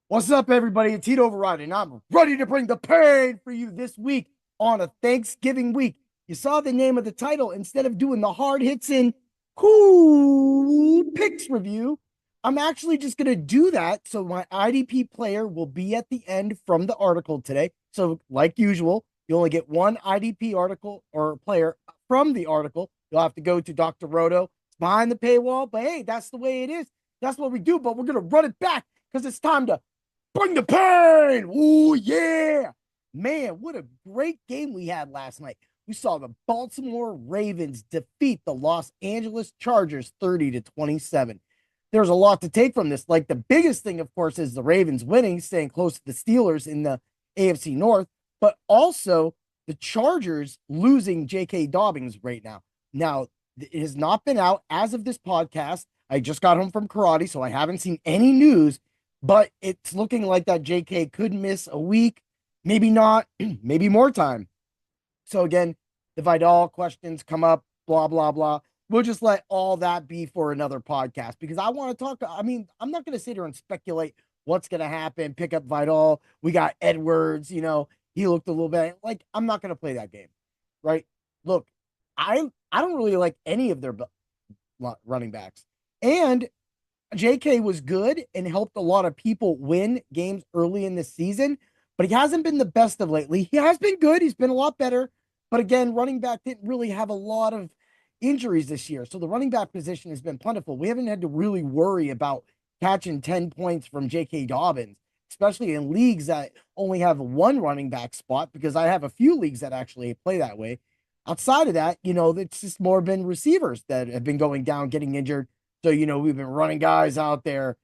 What's up, everybody? It's Heat Override, and I'm ready to bring the pain for you this week on a Thanksgiving week. You saw the name of the title. Instead of doing the hard hits and cool picks review, I'm actually just going to do that. So my IDP player will be at the end from the article today. So, like usual, you only get one IDP article or player from the article. You'll have to go to Dr. Roto. It's behind the paywall, but hey, that's the way it is. That's what we do. But we're going to run it back because it's time to bring the pain. Ooh, yeah. Man, what a great game we had last night. We saw the Baltimore Ravens defeat the Los Angeles Chargers 30-27. There's a lot to take from this. Like the biggest thing, of course, is the Ravens winning, staying close to the Steelers in the AFC North, but also the Chargers losing J.K. Dobbins right now. Now, it has not been out as of this podcast. I just got home from karate, so I haven't seen any news, but it's looking like that JK could miss a week, maybe not, maybe more time. So again, the Vidal questions come up, blah, blah, blah. We'll just let all that be for another podcast because I want to talk. I mean, I'm not going to sit here and speculate what's going to happen, pick up Vidal. We got Edwards, he looked a little bit like I'm not going to play that game, right? Look, I don't really like any of their running backs. And JK was good and helped a lot of people win games early in the season, but he hasn't been the best of lately. He has been good. He's been a lot better. But again, running back didn't really have a lot of injuries this year. So the running back position has been plentiful. We haven't had to really worry about catching 10 points from J.K. Dobbins, especially in leagues that only have one running back spot, because I have a few leagues that actually play that way. Outside of that, it's just more been receivers that have been going down, getting injured. So, we've been running guys out there,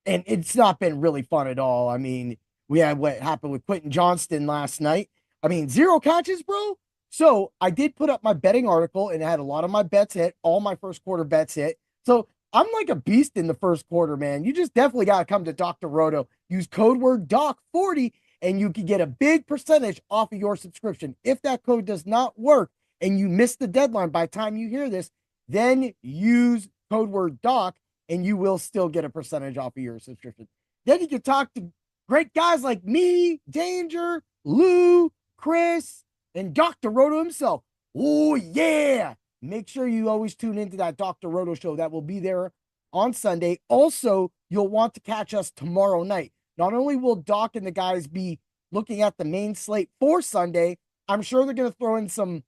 and it's not been really fun at all. I mean, we had what happened with Quentin Johnston last night. I mean, 0 catches, bro. So I did put up my betting article and it had a lot of my bets hit, all my first quarter bets hit. So I'm like a beast in the first quarter, man. You just definitely got to come to Dr. Roto. Use code word DOC40 and you can get a big percentage off of your subscription. If that code does not work and you miss the deadline by the time you hear this, then use code word DOC and you will still get a percentage off of your subscription. Then you can talk to great guys like me, Danger, Lou, Chris, and Dr. Roto himself. Oh, yeah. Make sure you always tune into that Dr. Roto show that will be there on Sunday. Also, you'll want to catch us tomorrow night. Not only will Doc and the guys be looking at the main slate for Sunday, I'm sure they're going to throw in some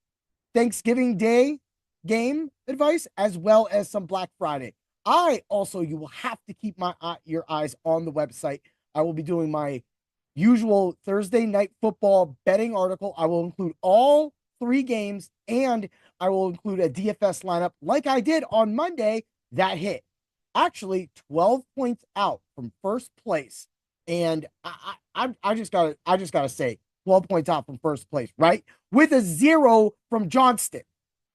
Thanksgiving Day game advice as well as some Black Friday. You will have to keep your eyes on the website. I will be doing my usual Thursday night football betting article. I will include all 3 games and I will include a DFS lineup like I did on Monday that hit. Actually, 12 points out from first place. And I just gotta say, 12 points out from first place, right? With a 0 from Johnston.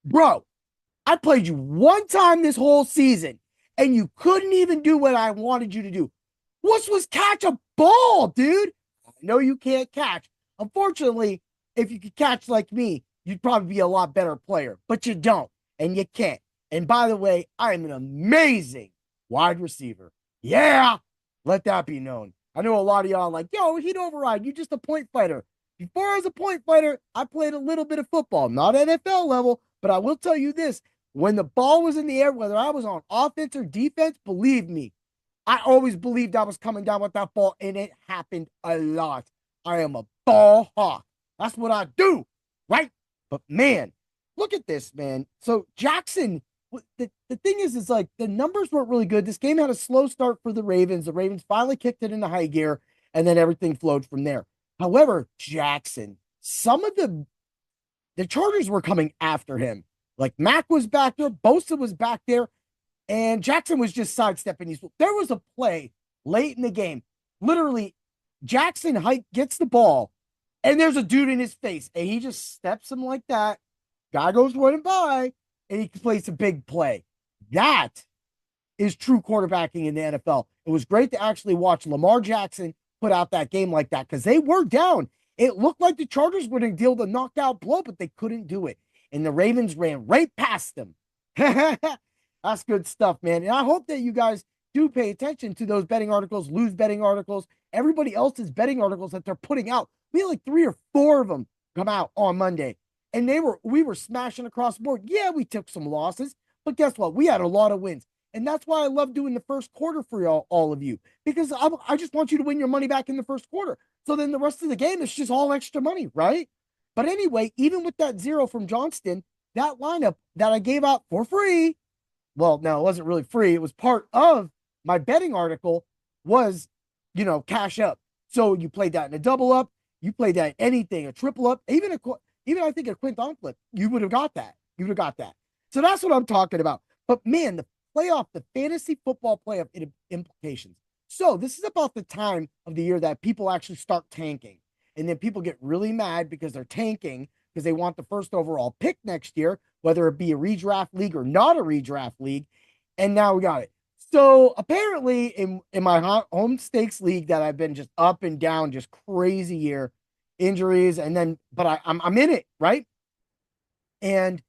Bro, I played you one time this whole season and you couldn't even do what I wanted you to do. What was catch a ball, dude? I know you can't catch. Unfortunately, if you could catch like me, you'd probably be a lot better player, but you don't and you can't. And by the way, I am an amazing wide receiver. Yeah, let that be known. I know a lot of y'all are like, yo, he'd override. You're just a point fighter. Before I was a point fighter, I played a little bit of football, not NFL level, but I will tell you this. When the ball was in the air, whether I was on offense or defense, believe me, I always believed I was coming down with that ball, and it happened a lot. I am a ball hawk. That's what I do, right? But man, look at this, man. So Jackson, the thing is like the numbers weren't really good. This game had a slow start for the Ravens. The Ravens finally kicked it into high gear, and then everything flowed from there. However, Jackson, some of the Chargers were coming after him. Like Mac was back there, Bosa was back there, and Jackson was just sidestepping these. There was a play late in the game. Literally, Jackson gets the ball, and there's a dude in his face, and he just steps him like that. Guy goes running by, and he plays a big play. That is true quarterbacking in the NFL. It was great to actually watch Lamar Jackson put out that game like that because they were down. It looked like the Chargers were going to deal the knockout blow, but they couldn't do it. And the Ravens ran right past them. That's good stuff, man. And I hope that you guys do pay attention to those betting articles, lose betting articles, everybody else's betting articles that they're putting out. We had like 3 or 4 of them come out on Monday, and we were smashing across the board. Yeah, we took some losses, but guess what? We had a lot of wins. And that's why I love doing the first quarter for all of you, because I just want you to win your money back in the first quarter. So then the rest of the game is just all extra money, right? But anyway, even with that 0 from Johnston, that lineup that I gave out for free, well, no, it wasn't really free. It was part of my betting article, was, cash up. So you played that in a double up, you played that in anything, a triple up, even I think a quinton flip, you would have got that. You would have got that. So that's what I'm talking about. But man, the fantasy football playoff implications. So this is about the time of the year that people actually start tanking. And then people get really mad because they're tanking because they want the first overall pick next year, whether it be a redraft league or not a redraft league. And now we got it. So apparently in my home stakes league that I've been just up and down, just crazy year, injuries, and then, but I'm in it, right? And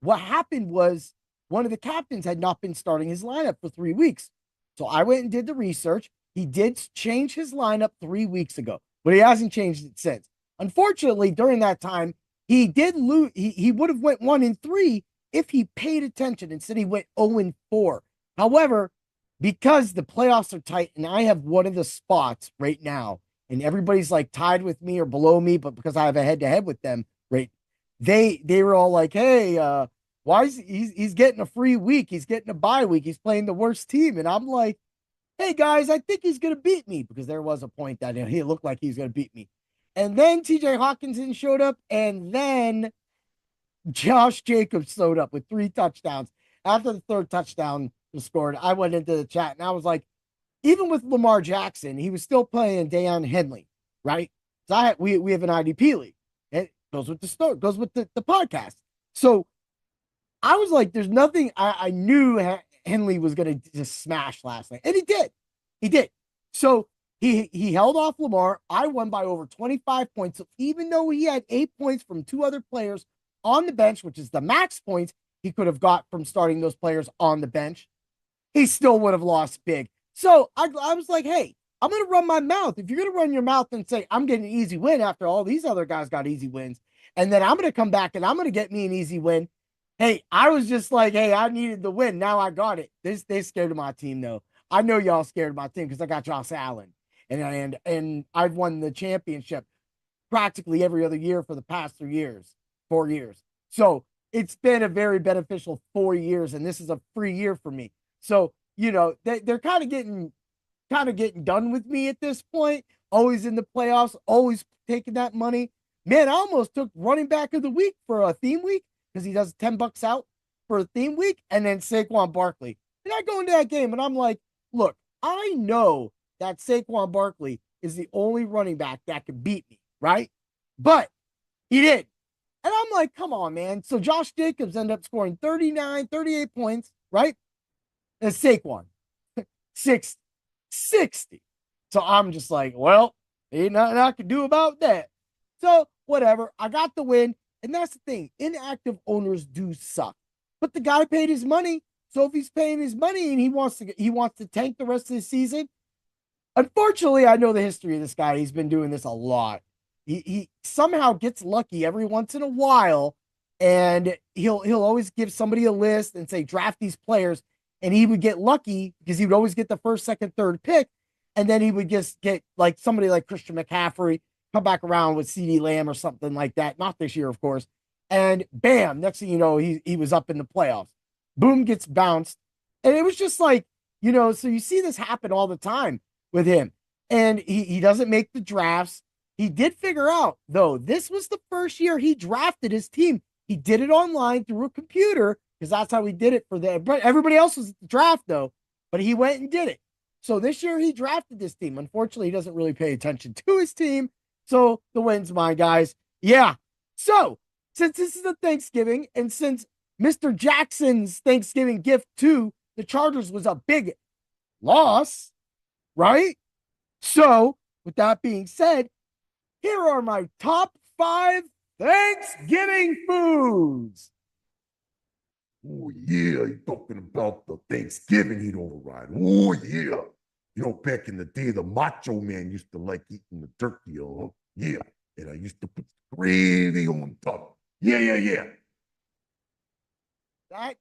what happened was one of the captains had not been starting his lineup for 3 weeks. So I went and did the research. He did change his lineup 3 weeks ago, but he hasn't changed it since. Unfortunately, during that time, he did lose. He would have went 1-3 if he paid attention. Instead, he went 0-4. However, because the playoffs are tight and I have one of the spots right now, and everybody's like tied with me or below me, but because I have a head-to-head with them, right? They were all like, "Hey, why is he's getting a free week? He's getting a bye week. He's playing the worst team." And I'm like, "Hey guys, I think he's gonna beat me," because there was a point that he looked like he's gonna beat me. And then TJ Hawkinson showed up, and then Josh Jacobs showed up with 3 touchdowns. After the 3rd touchdown was scored, I went into the chat and I was like, even with Lamar Jackson, he was still playing Daiyan Henley, right? So we have an IDP league. It goes with the story, goes with the podcast. So I was like, there's nothing. I knew Henley was going to just smash last night, and he did. He did. So he held off Lamar. I won by over 25 points. So even though he had 8 points from 2 other players on the bench, which is the max points he could have got from starting those players on the bench, he still would have lost big. So I was like, hey, I'm going to run my mouth. If you're going to run your mouth and say, I'm getting an easy win after all these other guys got easy wins, and then I'm going to come back and I'm going to get me an easy win. Hey, I was just like, hey, I needed the win. Now I got it. They're scared of my team, though. I know y'all scared of my team because I got Josh Allen. And I've won the championship practically every other year for the past 4 years. So it's been a very beneficial 4 years, and this is a free year for me. So, they're kind of getting done with me at this point. Always in the playoffs, always taking that money. Man, I almost took running back of the week for a theme week because he does $10 out for a theme week, and then Saquon Barkley. And I go into that game and I'm like, look, I know that Saquon Barkley is the only running back that can beat me, right? But he did. And I'm like, come on, man. So Josh Jacobs ended up scoring 39, 38 points, right? And Saquon, 60. So I'm just like, well, ain't nothing I can do about that. So whatever. I got the win. And that's the thing. Inactive owners do suck. But the guy paid his money. So if he's paying his money and he wants to tank the rest of the season, unfortunately, I know the history of this guy. He's been doing this a lot. He somehow gets lucky every once in a while, and he'll always give somebody a list and say draft these players, and he would get lucky because he would always get the first, second, third pick, and then he would just get like somebody like Christian McCaffrey come back around with CD Lamb or something like that. Not this year, of course. And bam, next thing you know, he was up in the playoffs. Boom, gets bounced, and it was just like, so you see this happen all the time with him, and he doesn't make the drafts. He did figure out, though, this was the first year he drafted his team. He did it online through a computer because that's how he did it for everybody else was at the draft, though, but he went and did it. So this year he drafted this team. Unfortunately, he doesn't really pay attention to his team. So the win's mine, guys. Yeah. So since this is a Thanksgiving, and since Mr. Jackson's Thanksgiving gift to the Chargers was a big loss, right? So with that being said, here are my top 5 Thanksgiving foods. Oh, yeah, you're talking about the Thanksgiving heat override. Oh, yeah. Back in the day, the macho man used to like eating the turkey. Oh, yeah. And I used to put gravy on top. Yeah, yeah, yeah. That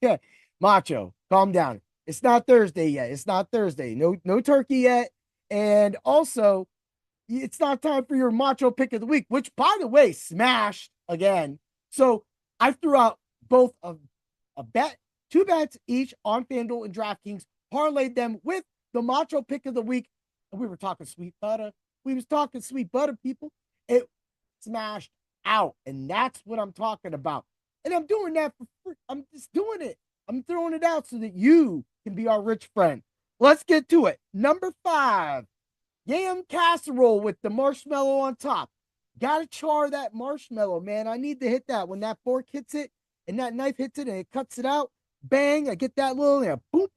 yeah, Macho, calm down. It's not Thursday yet. It's not Thursday. No turkey yet. And also, it's not time for your macho pick of the week, which by the way, smashed again. So I threw out both a bet, two bets each on FanDuel and DraftKings, parlayed them with the macho pick of the week. And we were talking sweet butter. We was talking sweet butter, people. It smashed out. And that's what I'm talking about. And I'm doing that for free. I'm just doing it. I'm throwing it out so that you can be our rich friend. Let's get to it. Number 5, yam casserole with the marshmallow on top. Gotta char that marshmallow, man. I need to hit that when that fork hits it and that knife hits it and it cuts it out. Bang! I get that little boop,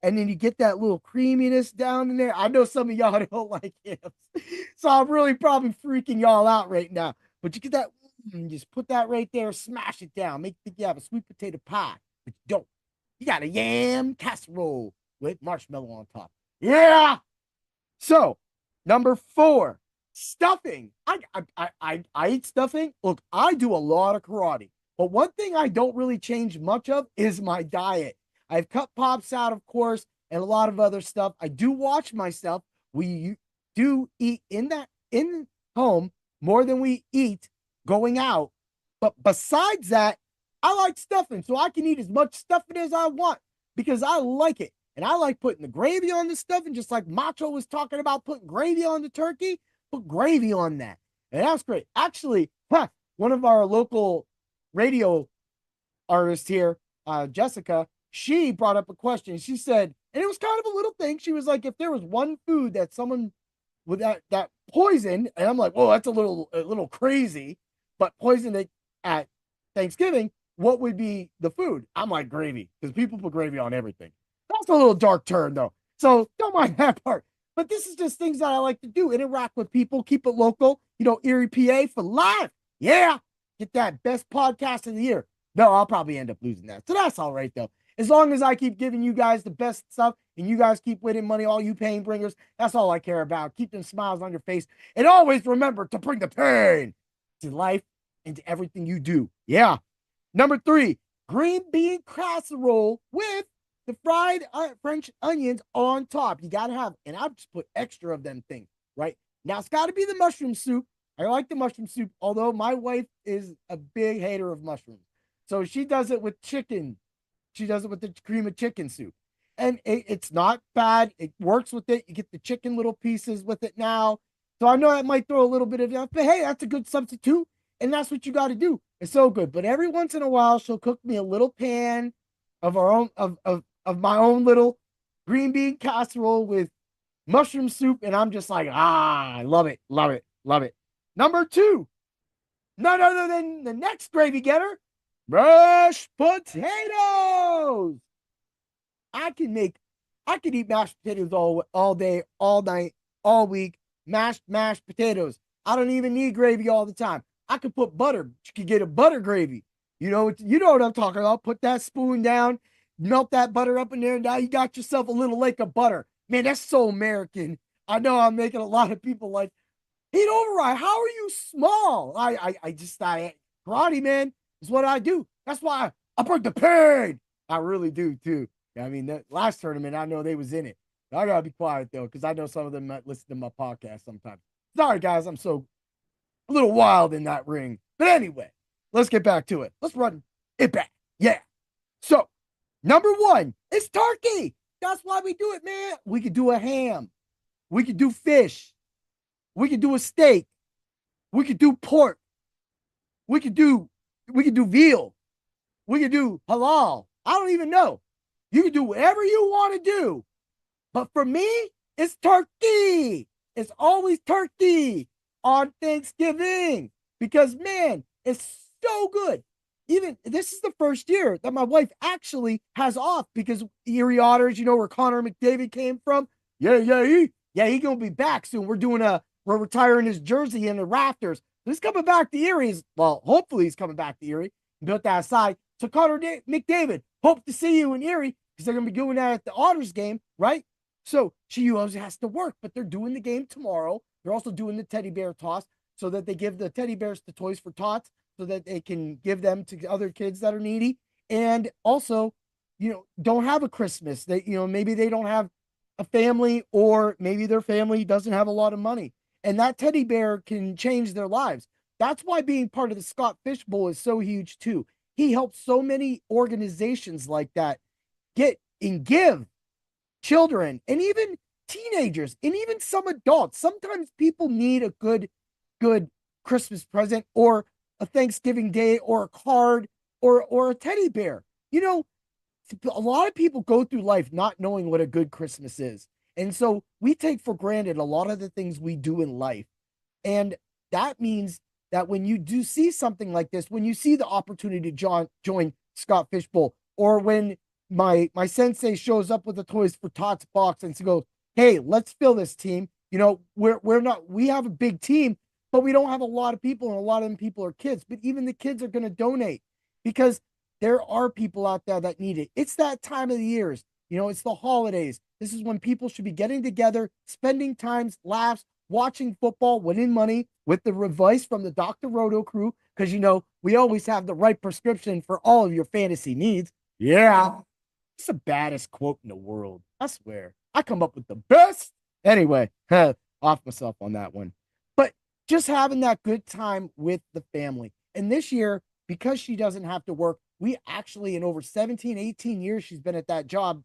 and then you get that little creaminess down in there. I know some of y'all don't like yams, so I'm really probably freaking y'all out right now. But you get that, just put that right there, smash it down, make think you have a sweet potato pie, but you don't. You got a yam casserole with marshmallow on top. Yeah. So, number 4, stuffing. I eat stuffing. Look, I do a lot of karate, but one thing I don't really change much of is my diet. I've cut pops out, of course, and a lot of other stuff. I do watch myself. We do eat in home more than we eat going out. But besides that, I like stuffing, so I can eat as much stuffing as I want because I like it. And I like putting the gravy on the stuff. And just like Macho was talking about putting gravy on the turkey, put gravy on that. And that's great. Actually, one of our local radio artists here, Jessica, she brought up a question. She said, and it was kind of a little thing. She was like, if there was one food that someone with that poison, and I'm like, oh, that's a little crazy, but poison at Thanksgiving, what would be the food? I'm like gravy, because people put gravy on everything. That's a little dark turn though. So don't mind that part. But this is just things that I like to do. Interact with people, keep it local. Erie, PA for life. Yeah. Get that best podcast of the year. No, I'll probably end up losing that. So that's all right though. As long as I keep giving you guys the best stuff and you guys keep winning money, all you pain bringers, that's all I care about. Keep them smiles on your face. And always remember to bring the pain to life and to everything you do. Yeah. Number 3, green bean casserole with the fried French onions on top. You got to have, and I just put extra of them things, right? Now it's got to be the mushroom soup. I like the mushroom soup, although my wife is a big hater of mushrooms. So she does it with chicken. She does it with the cream of chicken soup. And it's not bad. It works with it. You get the chicken little pieces with it now. So I know that might throw a little bit of that, but hey, that's a good substitute. And that's what you got to do. It's so good. But every once in a while, she'll cook me a little pan of our own of my own little green bean casserole with mushroom soup. And I'm just like, I love it, love it, love it. Number 2, none other than the next gravy getter, mashed potatoes. I can eat mashed potatoes all day, all night, all week. Mashed potatoes. I don't even need gravy all the time. I could put butter. You could get a butter gravy. You know what I'm talking about. Put that spoon down, melt that butter up in there. Now you got yourself a little lake of butter. Man, that's so American. I know I'm making a lot of people like, heat override. How are you small? I karate, man, is what I do. That's why I bring the pain. I really do too. I mean, that last tournament, I know they was in it. I gotta be quiet though, because I know some of them might listen to my podcast sometimes. Sorry, guys, I'm so a little wild in that ring. But anyway, let's get back to it. Let's run it back. Yeah. So, number 1 is turkey. That's why we do it, man. We could do a ham. We could do fish. We could do a steak. We could do pork. We could do veal. We could do halal. I don't even know. You can do whatever you want to do. But for me, it's turkey. It's always turkey on Thanksgiving because, man, it's so good. Even this is the first year that my wife actually has off because Erie Otters, where Connor McDavid came from. He gonna be back soon. We're retiring his jersey in the rafters. He's coming back to Erie. Well, hopefully he's coming back to Erie. Built that aside. So Connor McDavid, hope to see you in Erie because they're going to be doing that at the Otters game, right? So she always has to work, but they're doing the game tomorrow. They're also doing the teddy bear toss so that they give the teddy bears to Toys for Tots so that they can give them to other kids that are needy. And also, don't have a Christmas. Maybe they don't have a family, or maybe their family doesn't have a lot of money. And that teddy bear can change their lives. That's why being part of the Scott Fish Bowl is so huge too. He helps so many organizations like that get and give children and even teenagers and even some adults. Sometimes people need a good Christmas present or a Thanksgiving Day or a card or a teddy bear. A lot of people go through life not knowing what a good Christmas is. And so we take for granted a lot of the things we do in life. And that means that when you do see something like this, when you see the opportunity to join Scott Fishbowl, or when my sensei shows up with a Toys for Tots box and goes, "Hey, let's fill this team." We have a big team, but we don't have a lot of people, and a lot of them people are kids. But even the kids are going to donate because there are people out there that need it. It's that time of the years. It's the holidays. This is when people should be getting together, spending times, laughs, watching football, winning money with the advice from the Dr. Roto crew. Because, we always have the right prescription for all of your fantasy needs. Yeah. It's the baddest quote in the world. I swear. I come up with the best. Anyway, off myself on that one. But just having that good time with the family. And this year, because she doesn't have to work, we actually, in over 17, 18 years, she's been at that job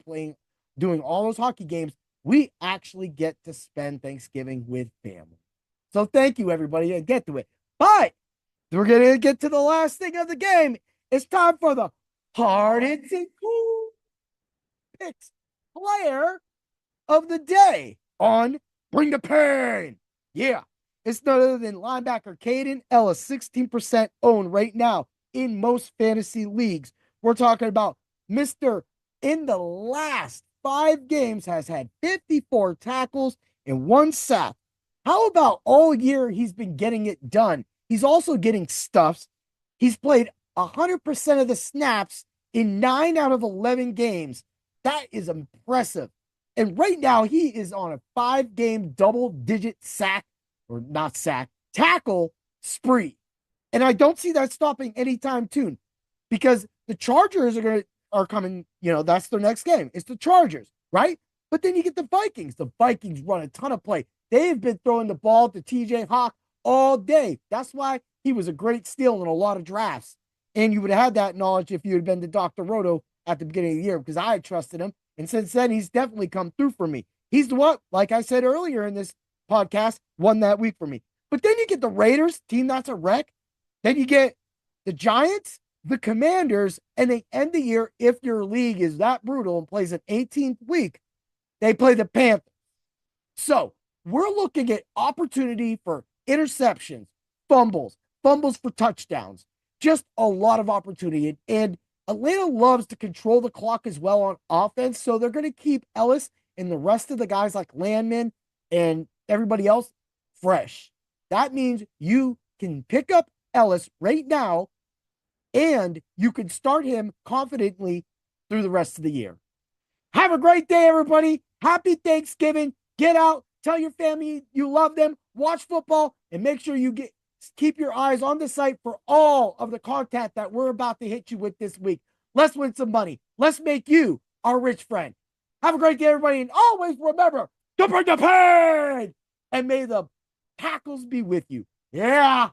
doing all those hockey games. We actually get to spend Thanksgiving with family. So thank you, everybody, and get to it. But we're going to get to the last thing of the game. It's time for the hard hits and cool picks player of the day on Bring the Pain. Yeah, it's none other than linebacker Caden Ellis, 16% owned right now in most fantasy leagues. We're talking about Mr. in the last 5 games has had 54 tackles and 1 sack. How about all year he's been getting it done? He's also getting stuffs. He's played 100% of the snaps in 9 out of 11 games. That is impressive. And right now he is on a 5-game double-digit tackle spree. And I don't see that stopping anytime soon because the Chargers are coming, that's their next game. It's the Chargers, right? But then you get the Vikings. The Vikings run a ton of play. They've been throwing the ball to TJ Hawk all day. That's why he was a great steal in a lot of drafts. And you would have had that knowledge if you had been to Dr. Roto at the beginning of the year because I had trusted him. And since then, he's definitely come through for me. He's the one, like I said earlier in this podcast, won that week for me. But then you get the Raiders, team that's a wreck. Then you get the Giants, the Commanders, and they end the year, if your league is that brutal and plays an 18th week, they play the Panthers. So we're looking at opportunity for interceptions, fumbles for touchdowns, just a lot of opportunity. And Atlanta loves to control the clock as well on offense, so they're going to keep Ellis and the rest of the guys like Landman and everybody else fresh. That means you can pick up Ellis right now, and you can start him confidently through the rest of the year. Have a great day, everybody. Happy Thanksgiving. Get out. Tell your family you love them. Watch football, and make sure you keep your eyes on the site for all of the content that we're about to hit you with this week. Let's win some money. Let's make you our rich friend. Have a great day, everybody, and always remember to bring the pain. And may the tackles be with you. Yeah.